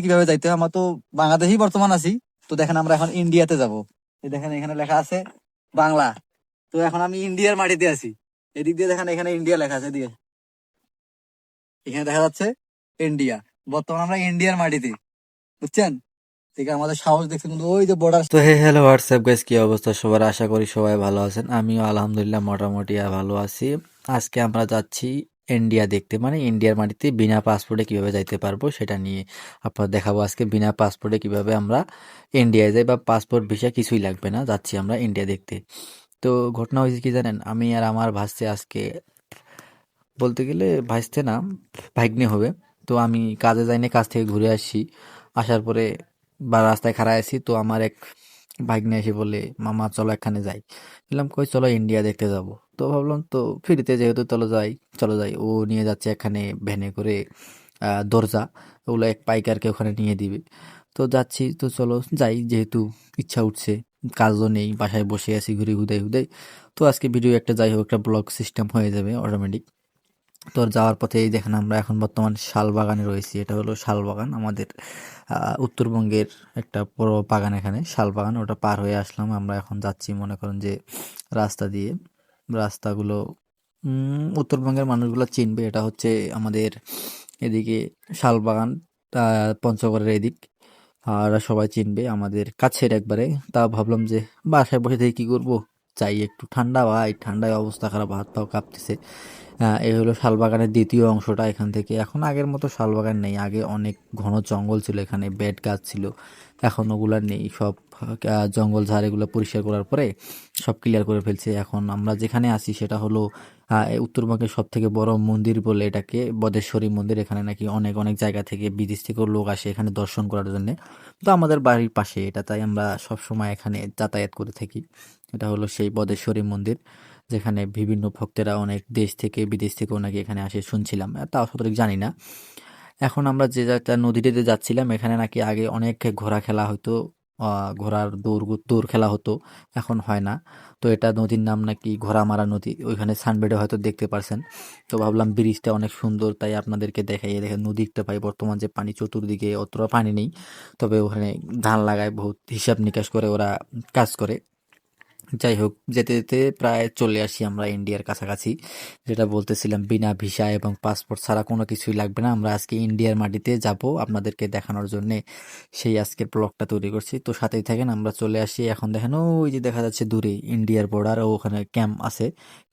কিভাবে যাইতে হয়, আমরা তো বাংলাদেশেই বর্তমান আছি। তো দেখেন আমরা এখন ইন্ডিয়াতে যাব। এই দেখেন এখানে লেখা আছে বাংলা। তো এখন আমি ইন্ডিয়ার মাটিতে আছি। এদিক দিয়ে দেখেন এখানে ইন্ডিয়া লেখা আছে, এদিকে এখানে দেখা যাচ্ছে ইন্ডিয়া। বর্তমান আমরা ইন্ডিয়ার মাটিতে, বুঝছেন? ঠিক আছে, আমাদের সাহস দেখছেন কিন্তু ওই যে বর্ডার। তো হে হ্যালো হোয়াটসঅ্যাপ গাইস, কি অবস্থা সবার? আশা করি সবাই ভালো আছেন। আমিও আলহামদুলিল্লাহ মোটামুটি ভালো আছি। আজকে আমরা যাচ্ছি ইন্ডিয়া দেখতে, মানে ইন্ডিয়ার মাটিতে বিনা পাসপোর্টে কিভাবে যাইতে পারবো সেটা নিয়ে আপনার দেখাবো। আজকে বিনা পাসপোর্টে কিভাবে আমরা ইন্ডিয়ায় যাই, বা পাসপোর্ট ভিসা কিছুই লাগবে না, যাচ্ছি আমরা ইন্ডিয়া দেখতে। তো ঘটনা হয়েছে কি জানেন, আমি আর আমার ভাসতে আজকে, বলতে গেলে ভাসতে না, ভাগ্নে হবে। তো আমি কাজে যাইনি, কাজ থেকে ঘুরে আসছি। আসার পরে বা রাস্তায় খাড়ায় আছি, তো আমার এক ভাগ্নে এসে বলে, মামা চলো এখানে যাই। বললাম কই, চলো ইন্ডিয়া দেখতে যাব। তো ভাবলাম তো ফ্রিতে যেহেতু, চলো যাই, চলো যাই। ও নিয়ে যাচ্ছে এখানে ভ্যানে করে দরজা, ওগুলো এক পাইকারকে ওখানে নিয়ে দিবে। তো যাচ্ছি, তো চলো যাই, যেহেতু ইচ্ছা উঠছে, কাজও নেই, বাসায় বসে আছি ঘুরে হুদাই হুদাই। তো আজকে ভিডিও একটা, যাই হোক, একটা ব্লগ সিস্টেম হয়ে যাবে অটোমেটিক। তো যাওয়ার পথে এই দেখেন আমরা এখন বর্তমান শালবাগানে রয়েছি। এটা হলো শালবাগান, আমাদের উত্তরবঙ্গের একটা বড় বাগান, এখানে শালবাগান। ওটা পার হয়ে আসলাম, আমরা এখন যাচ্ছি মনে করেন যে রাস্তা দিয়ে। রাস্তাগুলো উত্তরবঙ্গের মানুষগুলো চিনবে, এটা হচ্ছে আমাদের এদিকে শালবাগান, পঞ্চগড়ের এদিক। আর সবাই চিনবে, আমাদের কাছের একবারে। তা ভাবলাম যে বাসায় বসে থেকে কি করব, চাই একটু ঠান্ডা, ভাই ঠান্ডায় অবস্থা খারাপ, হাত পাও কাঁপতেছে। এই হলো শালবাগানের দ্বিতীয় অংশটা। এখান থেকে এখন আগের মতো শালবাগান নেই, আগে অনেক ঘন জঙ্গল ছিল, এখানে বেট গাছ ছিল, এখন ওগুলা নেই। সব জঙ্গল ঝাড় এগুলো পরিষ্কার করার পরে সব ক্লিয়ার করে ফেলছে। এখন আমরা যেখানে আছি সেটা হলো এই উত্তরবঙ্গের সব থেকে বড় মন্দির বলে এটাকে, বদেশ্বরী মন্দির। এখানে নাকি অনেক অনেক জায়গা থেকে, বিদেশ থেকেও লোক আসে এখানে দর্শন করার জন্য। তো আমাদের বাড়ির পাশে এটা, তাই আমরা সব সময় এখানে যাতায়াত করে থাকি। এটা হলো সেই বদেশ্বরী মন্দির, যেখানে বিভিন্ন ভক্তেরা অনেক দেশ থেকে বিদেশ থেকেও নাকি এখানে আসে শুনছিলাম, তাও সঠিক জানি না। এখন আমরা যে একটা নদীটিতে যাচ্ছিলাম, এখানে নাকি আগে অনেক ঘোড়া খেলা হতো, ঘোড়ার দৌড় খেলা হতো, এখন হয় না। তো এটা নদীর নাম নাকি ঘোড়ামারা নদী, ওইখানে সানবেডে হয়তো দেখতে পারছেন। তো ভাবলাম ব্রিজটা অনেক সুন্দর, তাই আপনাদেরকে দেখাই। দেখেন নদীটা পাই, বর্তমান যে পানি চতুর্দিকে, অতটা পানি নেই, তবে ওখানে ধান লাগায়, বহুত হিসাব নিকাশ করে ওরা কাজ করে। যাই হোক, যেতে যেতে প্রায় চলে আসি আমরা ইন্ডিয়ার কাছাকাছি। যেটা বলতেছিলাম, বিনা ভিসা এবং পাসপোর্ট ছাড়া কোনো কিছুই লাগবে না, আমরা আজকে ইন্ডিয়ার মাটিতে যাব আপনাদেরকে দেখানোর জন্য। সেই আজকের ব্লগটা তৈরি করছি, তো সাথেই থাকেন। আমরা চলে আসি, এখন দেখেন ওই যে দেখা যাচ্ছে দূরে ইন্ডিয়ার বর্ডার, ও ওখানে ক্যাম্প আছে।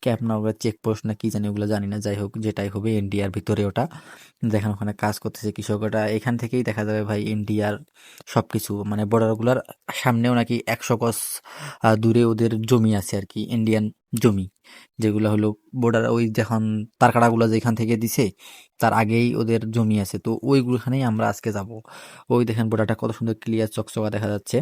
ক্যাম্প না, ওগুলো চেকপোস্ট না কি জানি, ওগুলো জানি না। যাই হোক, যেটাই হবে ইন্ডিয়ার ভিতরে ওটা। দেখেন ওখানে কাজ করতেছে কৃষকরা, এখান থেকেই দেখা যাবে ভাই ইন্ডিয়ার সবকিছু, মানে বর্ডারগুলোর সামনেও নাকি 100 গজ দূরে ওদের জমি আছে আর কি, ইন্ডিয়ান জমি, যেগুলো হলো বর্ডার, ওই যখন তারকাটাগুলো যেখান থেকে দিছে তার আগেই ওদের জমি আছে। তো ওইগুলোখানেই আমরা আজকে যাব। ওই দেখেন বর্ডারটা কত সুন্দর ক্লিয়ার চকচকা দেখা যাচ্ছে।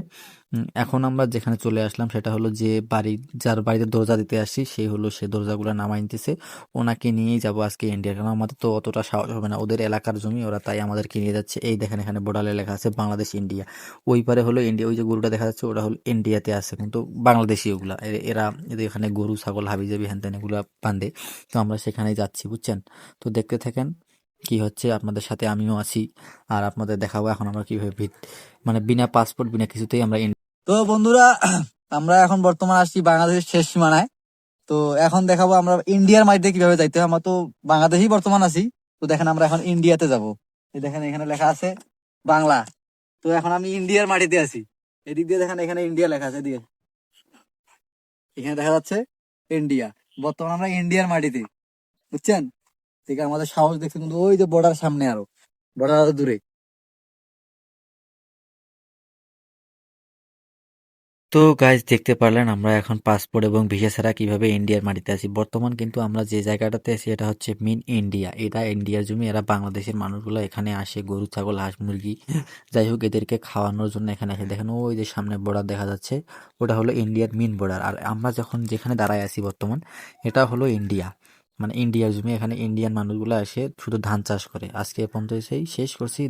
এখন আমরা যেখানে চলে আসলাম সেটা হলো যে বাড়ি, যার বাড়িতে দরজা দিতে আসি, সেই হলো সে দরজাগুলো নামাই নিতেছে। ওনাকে নিয়েই যাব আজকে ইন্ডিয়া, কারণ আমাদের তো অতটা সাহস হবে না, ওদের এলাকার জমি ওরা, তাই আমাদেরকে নিয়ে যাচ্ছে। এই দেখেন এখানে বর্ডারে লেখা আছে বাংলাদেশ ইন্ডিয়া। ওই পারে হলো ইন্ডিয়া, ওই যে গরুটা দেখা যাচ্ছে ওটা হলো ইন্ডিয়াতে আছে, কিন্তু বাংলাদেশি ওগুলা। এরা এদের এখানে গরু ছাগল হাবি জাবি হ্যান ত্যান এগুলা বান্ধে। তো আমরা সেখানেই যাচ্ছি, বুঝছেন? তো দেখতে থাকেন কি হচ্ছে, আপনাদের সাথে আমিও আছি, আর আপনাদের দেখাবো এখন আমরা কিভাবে মানে বিনা পাসপোর্ট বিনা কিছুতেই আমরা তো বন্ধুরা, আমরা এখন বর্তমান আসছি বাংলাদেশের শেষ সীমানায়। তো এখন দেখাবো আমরা ইন্ডিয়ার মাটিতে কিভাবে যাইতে হয়, আমরা তো বাংলাদেশেই বর্তমান আছি। তো দেখেন আমরা এখন ইন্ডিয়াতে যাব। এই দেখেন এখানে লেখা আছে বাংলা। তো এখন আমি ইন্ডিয়ার মাটিতে আছি। এদিক দিয়ে দেখেন এখানে ইন্ডিয়া লেখা আছে, এদিকে এখানে দেখা যাচ্ছে ইন্ডিয়া। বর্তমান আমরা ইন্ডিয়ার মাটিতে, বুঝছেন? ঠিক আছে, আমাদের সাহস দেখছেন কিন্তু ওই যে বর্ডার সামনে, আরো বর্ডার আরো দূরে। তো গাইজ দেখতে পারলেন আমরা এখন পাসপোর্ট এবং ভিসা ছাড়া কিভাবে ইন্ডিয়ার মাটিতে আছি। বর্তমান কিন্তু আমরা যে জায়গাটাতে আছি এটা হচ্ছে মেন ইন্ডিয়া, এটা ইন্ডিয়ার জমি। এরা বাংলাদেশের মানুষগুলো এখানে আসে, গরু ছাগল হাঁস মুরগি যাই হোক এদেরকে খাওয়ানোর জন্য এখানে আসে। দেখেন ওই যে সামনে বর্ডার দেখা যাচ্ছে, ওটা হলো ইন্ডিয়ার মেন বর্ডার। আর আমরা যখন যেখানে দাঁড়ায় আছি বর্তমান, এটা হলো ইন্ডিয়া, মানে ইন্ডিয়ার জমি। এখানে ইন্ডিয়ান মানুষগুলো আসে শুধু ধান চাষ করে। আজকে এ পর্যন্ত সেই শেষ করছি।